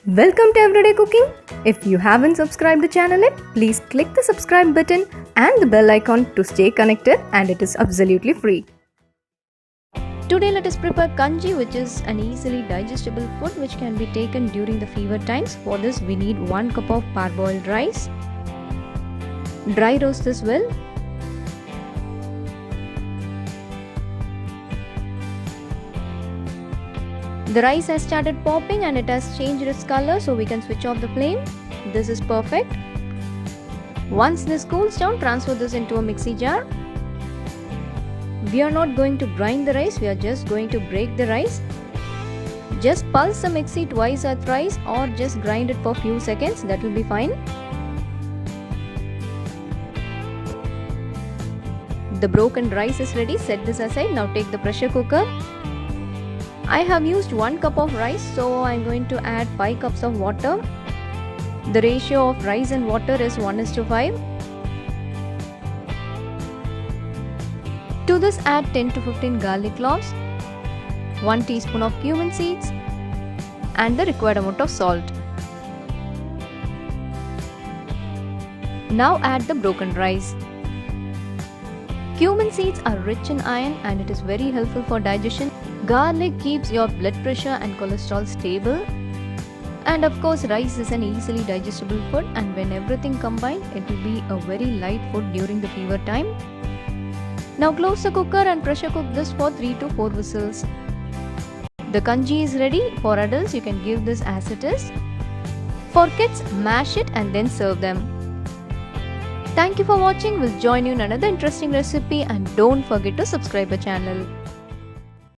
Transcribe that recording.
Welcome to Everyday Cooking. If you haven't subscribed the channel yet, please click the subscribe button and the bell icon to stay connected, and it is absolutely free. Today let us prepare kanji, which is an easily digestible food which can be taken during the fever times. For this we need 1 cup of parboiled rice. Dry roast this well. The rice has started popping and it has changed its color, so we can switch off the flame. This is perfect. Once this cools down, transfer this into a mixie jar. We are not going to grind the rice, we are just going to break the rice. Just pulse the mixie twice or thrice, or just grind it for few seconds, that will be fine. The broken rice is ready. Set this aside. Now take the pressure cooker. I have used 1 cup of rice, so I am going to add 5 cups of water. The ratio of rice and water is 1:5. To this add 10 to 15 garlic cloves, 1 teaspoon of cumin seeds and the required amount of salt. Now add the broken rice. Cumin seeds are rich in iron and it is very helpful for digestion. Garlic keeps your blood pressure and cholesterol stable. And of course, rice is an easily digestible food, and when everything combined, it will be a very light food during the fever time. Now close the cooker and pressure cook this for 3 to 4 whistles. The kanji is ready. For adults, you can give this as it is. For kids, mash it and then serve them. Thank you for watching. We'll join you in another interesting recipe, and don't forget to subscribe the channel.